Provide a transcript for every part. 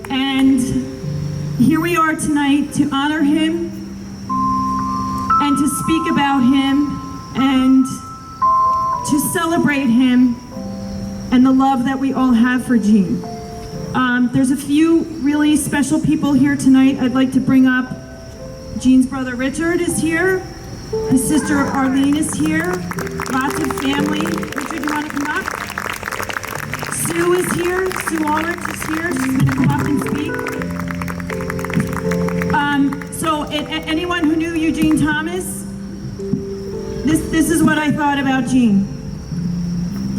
And here we are tonight to honor him and to speak about him and to celebrate him and the love that we all have for Gene. There's a few really special people here tonight. I'd like to bring up Gene's brother Richard is here. His sister Arlene is here. Lots of family. Richard, you want to come up? Sue is here. Sue Ulrich is here. She's going to come up and speak. So anyone who knew Eugene Thomas, this is what I thought about Gene.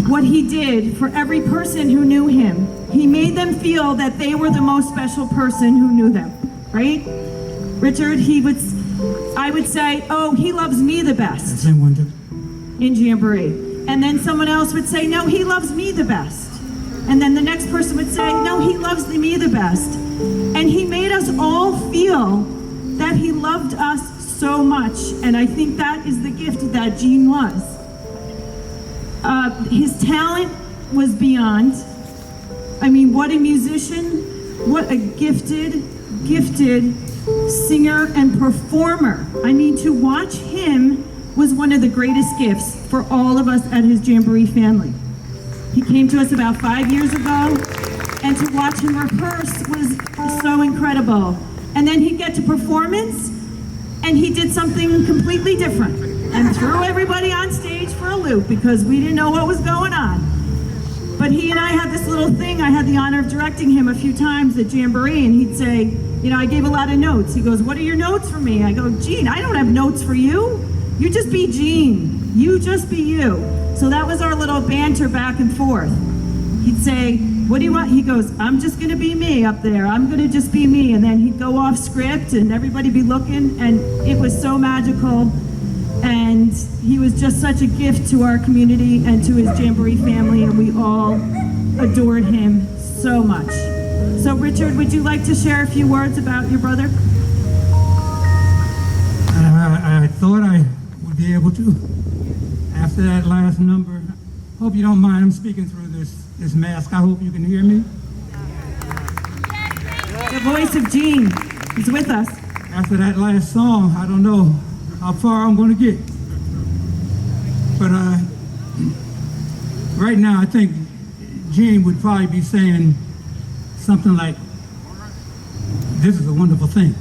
What he did for every person who knew him. He made them feel that they were the most special person who knew them, right? Richard, I would say, oh, he loves me the best in Jamboree. And then someone else would say, no, he loves me the best. And then the next person would say, no, he loves me the best. And he made us all feel that he loved us so much. And I think that is the gift that Gene was. His talent was beyond. I mean, what a musician, what a gifted singer and performer. I mean, to watch him was one of the greatest gifts for all of us at his Jamboree family. He came to us about 5 years ago, and to watch him rehearse was so incredible. And then he'd get to performance, and he did something completely different and threw everybody on stage for a loop because we didn't know what was going on. But he and I had this little thing. I had the honor of directing him a few times at Jamboree, and he'd say, you know, I gave a lot of notes. He goes, what are your notes for me? I go, Gene, I don't have notes for you. You just be Gene. You just be you. So that was our little banter back and forth. He'd say, what do you want? He goes, I'm just going to be me up there. I'm going to just be me. And then he'd go off script and everybody be looking, and it was so magical. And he was just such a gift to our community and to his Jamboree family, and we all adored him so much. So Richard, would you like to share a few words about your brother? I thought I would be able to. After that last number, hope you don't mind, I'm speaking through this mask. I hope you can hear me. The voice of Gene is with us. After that last song, I don't know how far I'm going to get. But right now, I think Gene would probably be saying something like, this is a wonderful thing.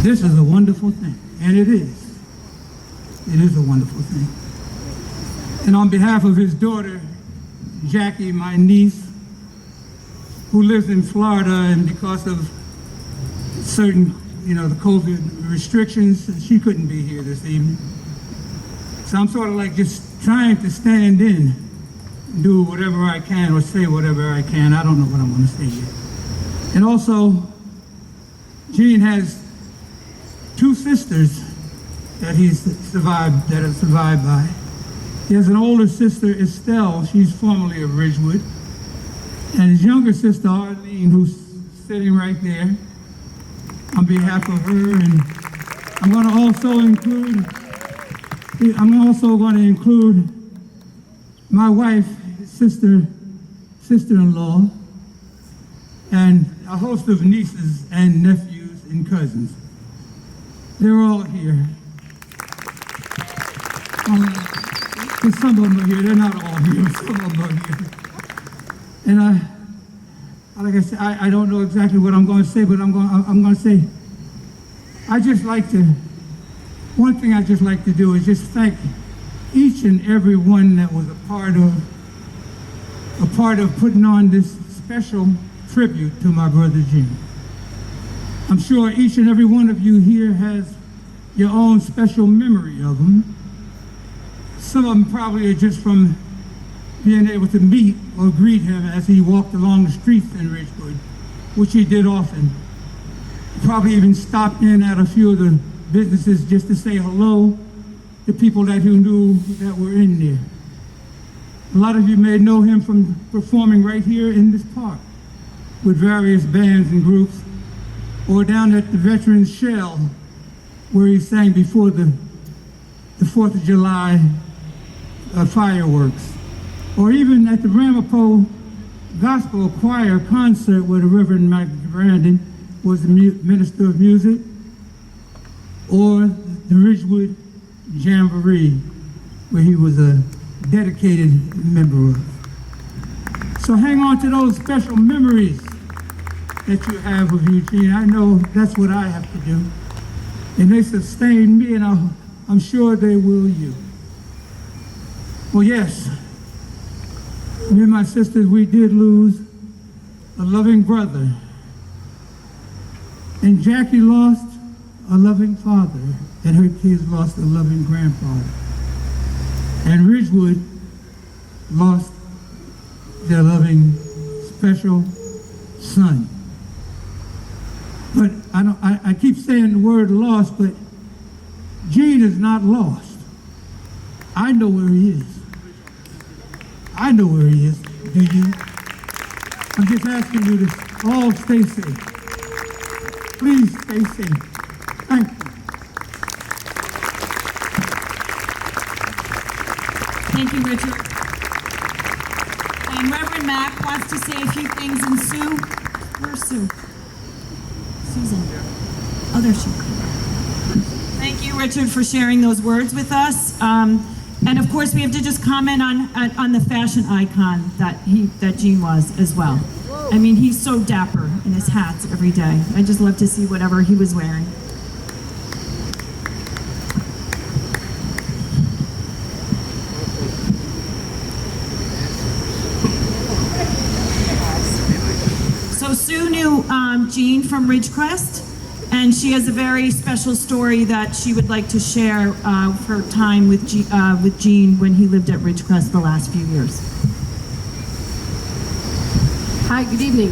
This is a wonderful thing. And it is. It is a wonderful thing. And on behalf of his daughter, Jackie, my niece, who lives in Florida, and because of certain, the COVID restrictions, she couldn't be here this evening. So I'm sort of like just trying to stand in, do whatever I can or say whatever I can. I don't know what I'm going to say yet. And also, Gene has two sisters that have survived by. He has an older sister, Estelle. She's formerly of Ridgewood. And his younger sister, Arlene, who's sitting right there. On behalf of her, and I'm also going to include my wife, sister-in-law, and a host of nieces and nephews and cousins. They're all here. Some of them are here. They're not all here. Some of them are here. And like I said, I don't know exactly what I'm going to say, but I'm going to say, one thing I just like to do is just thank each and every one that was a part of putting on this special tribute to my brother Gene. I'm sure each and every one of you here has your own special memory of him. Some of them probably are just from being able to meet or greet him as he walked along the streets in Ridgewood, which he did often. Probably even stopped in at a few of the businesses just to say hello to people that you knew that were in there. A lot of you may know him from performing right here in this park with various bands and groups, or down at the Veterans Shell where he sang before the 4th of July fireworks, or even at the Ramapo gospel choir concert where the Reverend Mike Brandon was the minister of music, or the Ridgewood Jamboree, where he was a dedicated member of. So hang on to those special memories that you have of Eugene. I know that's what I have to do. And they sustain me, and I'm sure they will you. Well, yes, me and my sisters, we did lose a loving brother. And Jackie lost a loving father, and her kids lost a loving grandfather. And Ridgewood lost their loving, special son. But I keep saying the word lost, but Gene is not lost. I know where he is. I know where he is. Do you? I'm just asking you to all stay safe. Please stay safe. Thank you. Thank you, Richard. And Reverend Mack wants to say a few things, and Sue, where's Sue? Susan. Oh, there she is. Thank you, Richard, for sharing those words with us. And of course, we have to just comment on the fashion icon that Gene was as well. I mean, he's so dapper in his hats every day. I just love to see whatever he was wearing. So Sue knew Gene from Ridgecrest, and she has a very special story that she would like to share of her time with Gene when he lived at Ridgecrest the last few years. Hi, good evening.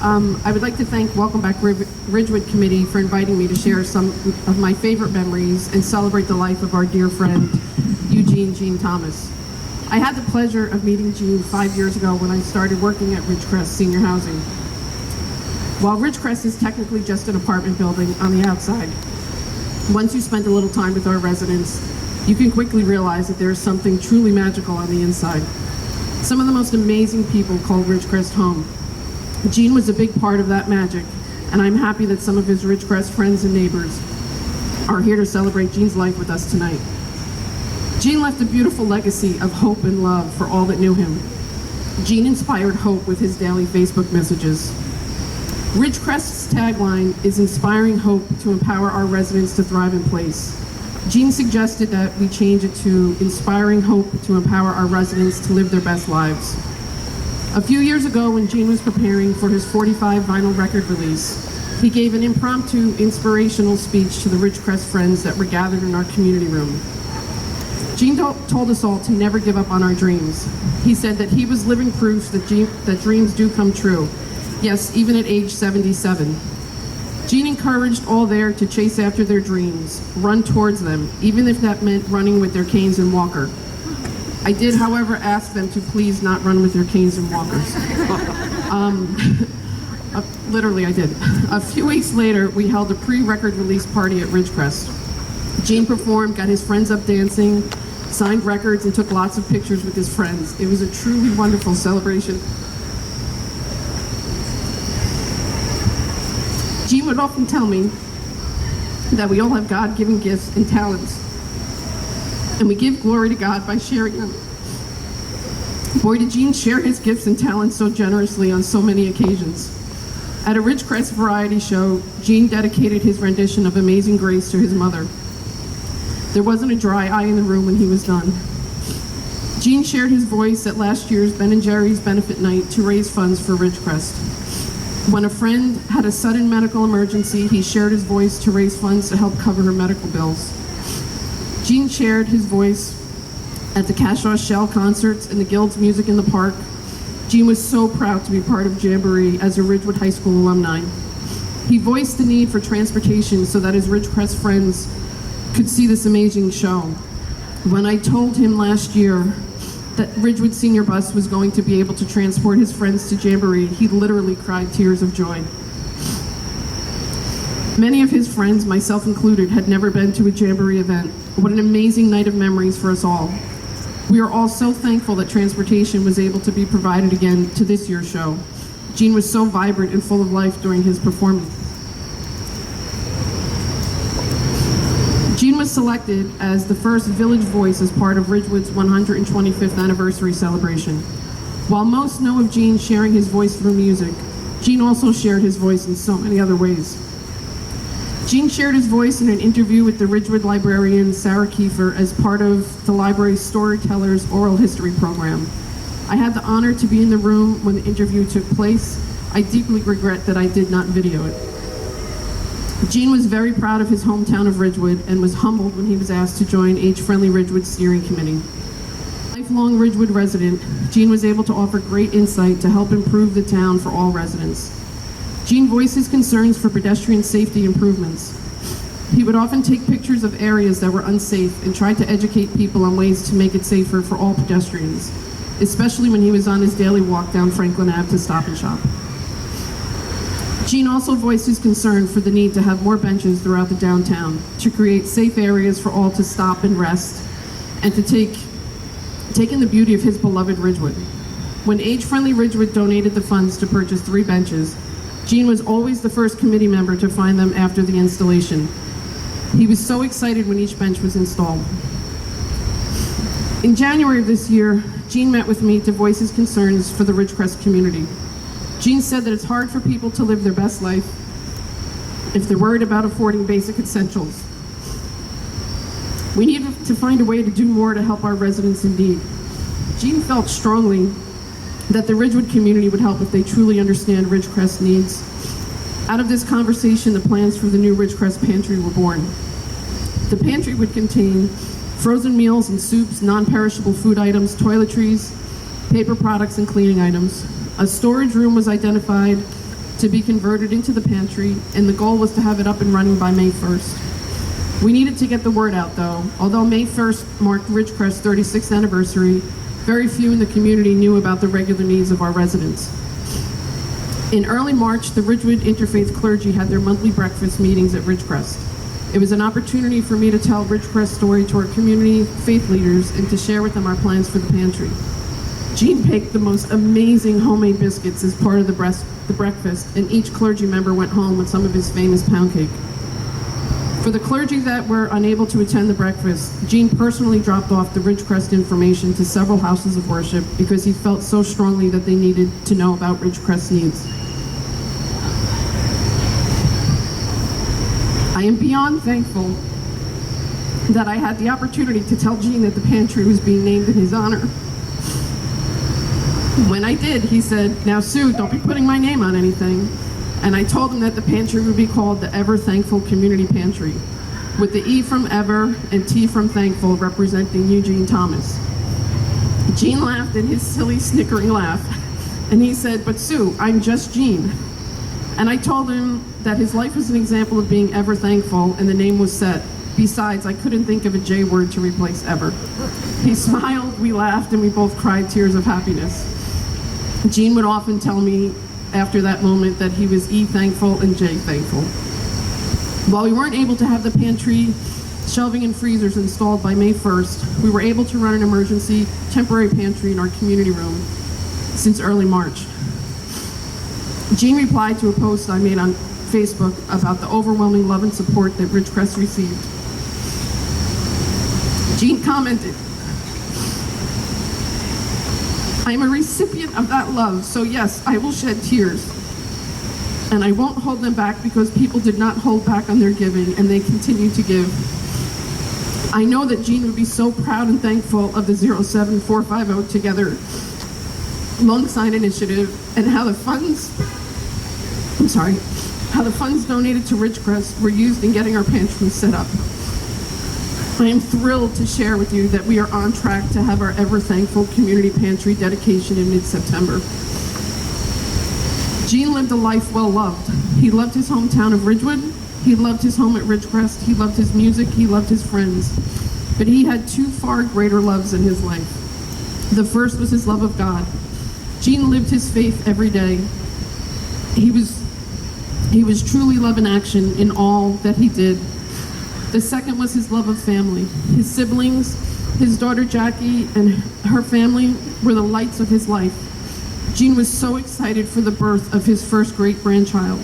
I would like to thank Welcome Back Ridgewood Committee for inviting me to share some of my favorite memories and celebrate the life of our dear friend, Gene Thomas. I had the pleasure of meeting Gene 5 years ago when I started working at Ridgecrest Senior Housing. While Ridgecrest is technically just an apartment building on the outside, once you spend a little time with our residents, you can quickly realize that there is something truly magical on the inside. Some of the most amazing people call Ridgecrest home. Gene was a big part of that magic, and I'm happy that some of his Ridgecrest friends and neighbors are here to celebrate Gene's life with us tonight. Gene left a beautiful legacy of hope and love for all that knew him. Gene inspired hope with his daily Facebook messages. Ridgecrest's tagline is inspiring hope to empower our residents to thrive in place. Gene suggested that we change it to inspiring hope to empower our residents to live their best lives. A few years ago, when Gene was preparing for his 45 vinyl record release, he gave an impromptu inspirational speech to the Ridgecrest friends that were gathered in our community room. Gene told us all to never give up on our dreams. He said that he was living proof that dreams do come true. Yes, even at age 77. Gene encouraged all there to chase after their dreams, run towards them, even if that meant running with their canes and walker. I did, however, ask them to please not run with their canes and walkers. Literally, I did. A few weeks later, we held a pre-record release party at Ridgecrest. Gene performed, got his friends up dancing, signed records, and took lots of pictures with his friends. It was a truly wonderful celebration. Gene would often tell me that we all have God-given gifts and talents, and we give glory to God by sharing them. Boy, did Gene share his gifts and talents so generously on so many occasions. At a Ridgecrest variety show, Gene dedicated his rendition of Amazing Grace to his mother. There wasn't a dry eye in the room when he was done. Gene shared his voice at last year's Ben & Jerry's benefit night to raise funds for Ridgecrest. When a friend had a sudden medical emergency, he shared his voice to raise funds to help cover her medical bills. Gene shared his voice at the Cashaw Shell concerts and the Guild's Music in the Park. Gene was so proud to be part of Jamboree as a Ridgewood High School alumni. He voiced the need for transportation so that his Ridgecrest friends could see this amazing show. When I told him last year that Ridgewood Senior Bus was going to be able to transport his friends to Jamboree, he literally cried tears of joy. Many of his friends, myself included, had never been to a Jamboree event. What an amazing night of memories for us all. We are all so thankful that transportation was able to be provided again to this year's show. Gene was so vibrant and full of life during his performance. Gene was selected as the first Village Voice as part of Ridgewood's 125th anniversary celebration. While most know of Gene sharing his voice through music, Gene also shared his voice in so many other ways. Gene shared his voice in an interview with the Ridgewood librarian Sarah Kiefer as part of the library's Storytellers Oral History program. I had the honor to be in the room when the interview took place. I deeply regret that I did not video it. Gene was very proud of his hometown of Ridgewood and was humbled when he was asked to join Age-Friendly Ridgewood Steering Committee. Lifelong Ridgewood resident, Gene was able to offer great insight to help improve the town for all residents. Gene voiced his concerns for pedestrian safety improvements. He would often take pictures of areas that were unsafe and try to educate people on ways to make it safer for all pedestrians, especially when he was on his daily walk down Franklin Ave to Stop and Shop. Gene also voiced his concern for the need to have more benches throughout the downtown to create safe areas for all to stop and rest and to take in the beauty of his beloved Ridgewood. When Age-Friendly Ridgewood donated the funds to purchase 3 benches, Gene was always the first committee member to find them after the installation. He was so excited when each bench was installed. In January of this year, Gene met with me to voice his concerns for the Ridgecrest community. Gene said that it's hard for people to live their best life if they're worried about affording basic essentials. We need to find a way to do more to help our residents in need. Gene felt strongly that the Ridgewood community would help if they truly understand Ridgecrest needs. Out of this conversation, the plans for the new Ridgecrest Pantry were born. The pantry would contain frozen meals and soups, non-perishable food items, toiletries, paper products, and cleaning items. A storage room was identified to be converted into the pantry, and the goal was to have it up and running by May 1st. We needed to get the word out, though. Although May 1st marked Ridgecrest's 36th anniversary, very few in the community knew about the regular needs of our residents. In early March, the Ridgewood Interfaith clergy had their monthly breakfast meetings at Ridgecrest. It was an opportunity for me to tell Ridgecrest's story to our community faith leaders and to share with them our plans for the pantry. Gene baked the most amazing homemade biscuits as part of the breakfast, and each clergy member went home with some of his famous pound cake. For the clergy that were unable to attend the breakfast, Gene personally dropped off the Ridgecrest information to several houses of worship because he felt so strongly that they needed to know about Ridgecrest's needs. I am beyond thankful that I had the opportunity to tell Gene that the pantry was being named in his honor. When I did, he said, "Now Sue, don't be putting my name on anything." And I told him that the pantry would be called the Ever Thankful Community Pantry, with the E from Ever and T from Thankful representing Eugene Thomas. Gene laughed in his silly, snickering laugh, and he said, "But Sue, I'm just Gene." And I told him that his life was an example of being ever thankful, and the name was set. Besides, I couldn't think of a J word to replace ever. He smiled, we laughed, and we both cried tears of happiness. Gene would often tell me after that moment that he was E thankful and J thankful. While we weren't able to have the pantry, shelving, and freezers installed by May 1st, we were able to run an emergency temporary pantry in our community room since early March. Gene replied to a post I made on Facebook about the overwhelming love and support that Ridgecrest received. Gene commented, "I am a recipient of that love, so yes, I will shed tears. And I won't hold them back because people did not hold back on their giving, and they continue to give. I know that Gene would be so proud and thankful of the 07450 Together loan sign initiative and how the funds donated to Ridgecrest were used in getting our pantry set up. I am thrilled to share with you that we are on track to have our Ever Thankful Community Pantry dedication in mid-September." Gene lived a life well loved. He loved his hometown of Ridgewood. He loved his home at Ridgecrest. He loved his music. He loved his friends. But he had 2 far greater loves in his life. The first was his love of God. Gene lived his faith every day. He was truly love in action in all that he did. The second was his love of family, his siblings, His daughter Jackie and her family were the lights of his life. Gene was so excited for the birth of his first great-grandchild.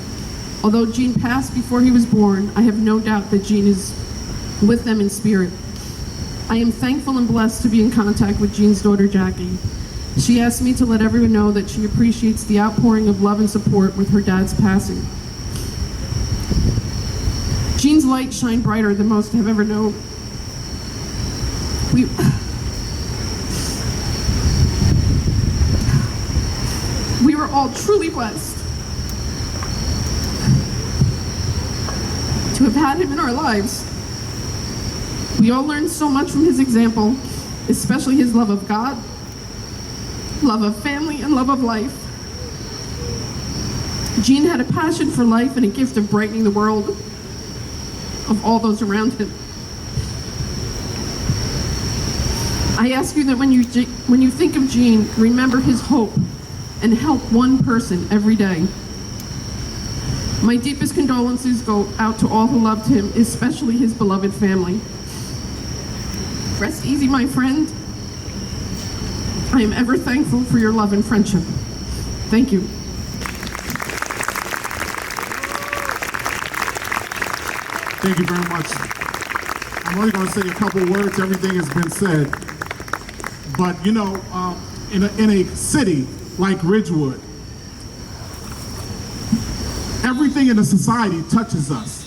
Although Gene passed before he was born, I have no doubt that Gene is with them in spirit. I am thankful and blessed to be in contact with Gene's daughter Jackie. She asked me to let everyone know that she appreciates the outpouring of love and support with her dad's passing. Gene's light shined brighter than most have ever known. We were all truly blessed to have had him in our lives. We all learned so much from his example, especially his love of God, love of family, and love of life. Gene had a passion for life and a gift of brightening the world of all those around him. I ask you that when you think of Gene, remember his hope and help one person every day. My deepest condolences go out to all who loved him, especially his beloved family. Rest easy, my friend. I am ever thankful for your love and friendship. Thank you. Thank you very much. I'm only going to say a couple words. Everything has been said. But, you know, in a city like Ridgewood, everything in the society touches us.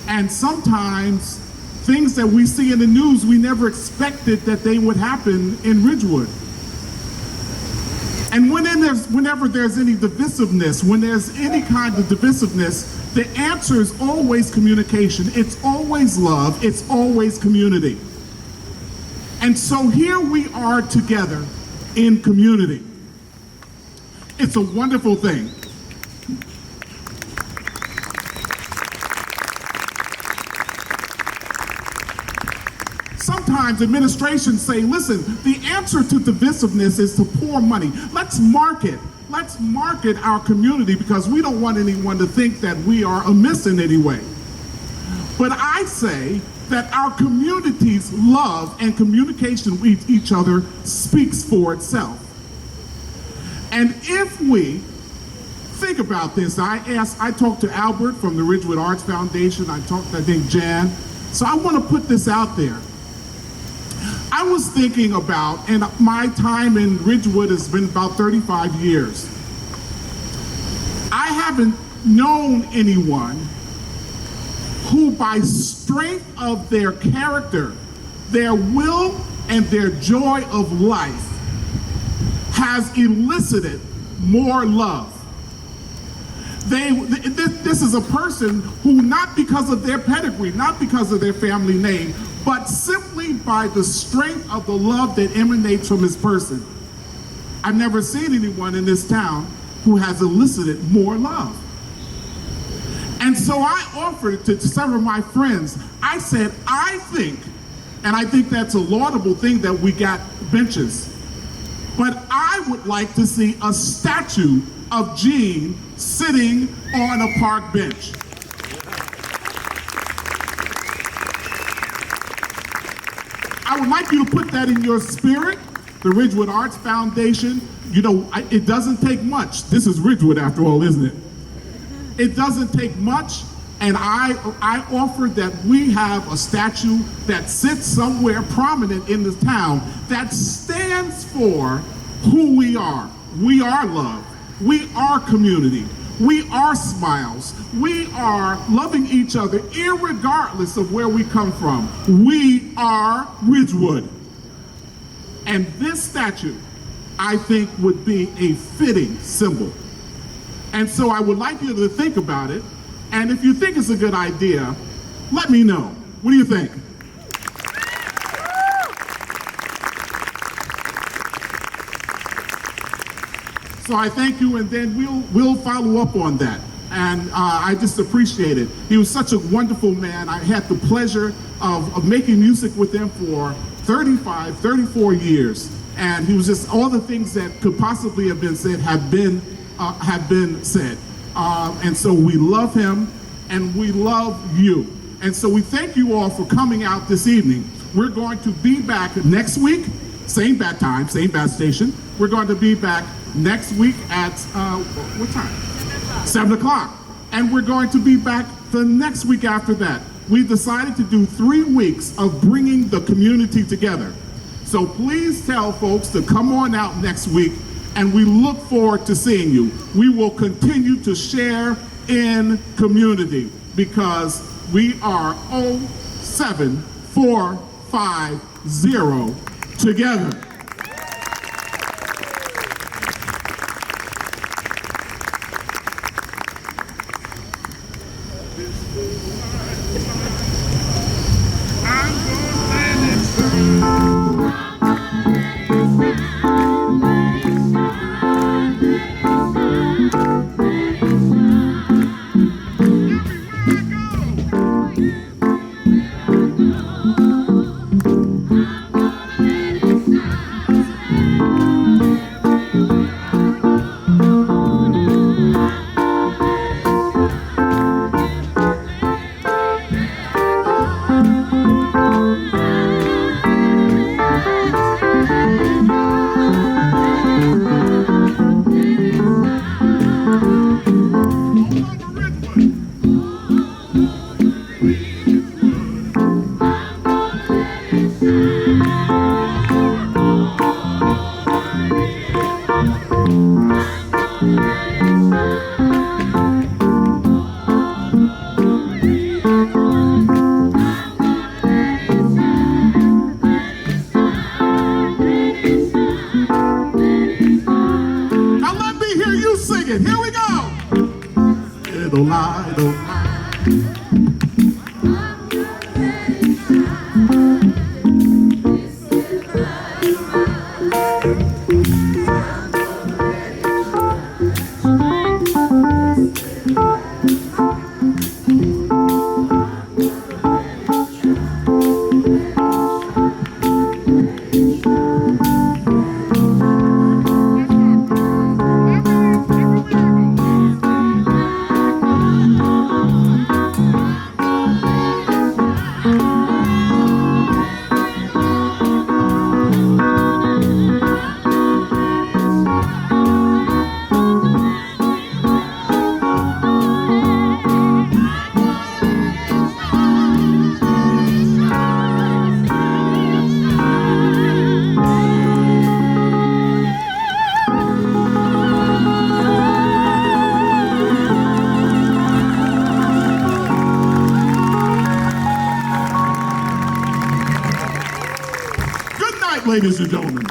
And sometimes things that we see in the news, we never expected that they would happen in Ridgewood. And whenever there's any divisiveness, when there's any kind of divisiveness, the answer is always communication. It's always love. It's always community. And so here we are together in community. It's a wonderful thing. Sometimes administrations say, listen, the answer to divisiveness is to pour money. Let's market our community because we don't want anyone to think that we are amiss in any way. But I say that our community's love and communication with each other speaks for itself. And if we think about this, I talked to Albert from the Ridgewood Arts Foundation, I think Jan, so I want to put this out there. I was thinking about, and my time in Ridgewood has been about 35 years. I haven't known anyone who by strength of their character, their will, and their joy of life has elicited more love. This is a person who, not because of their pedigree, not because of their family name, but simply by the strength of the love that emanates from his person. I've never seen anyone in this town who has elicited more love. And so I offered to several of my friends, I said, I think that's a laudable thing that we got benches, but I would like to see a statue of Gene sitting on a park bench. I would like you to put that in your spirit. The Ridgewood Arts Foundation, you know, it doesn't take much. This is Ridgewood after all, isn't it? It doesn't take much, and I offered that we have a statue that sits somewhere prominent in the town that stands for who we are. We are love. We are community. We are smiles. We are loving each other irregardless of where we come from. We are Ridgewood. And this statue, I think, would be a fitting symbol. And so I would like you to think about it. And if you think it's a good idea, let me know. What do you think? So I thank you, and then we'll follow up on that. And I just appreciate it. He was such a wonderful man. I had the pleasure of making music with him for 34 years. And he was just, all the things that could possibly have been said have been said. And so we love him and we love you. And so we thank you all for coming out this evening. We're going to be back next week, same bat time, same bat station. We're going to be back next week at, what time? 7 o'clock. And we're going to be back the next week after that. We decided to do 3 weeks of bringing the community together. So please tell folks to come on out next week, and we look forward to seeing you. We will continue to share in community because we are 07450 together. Here we go. Little light, oh ladies and gentlemen.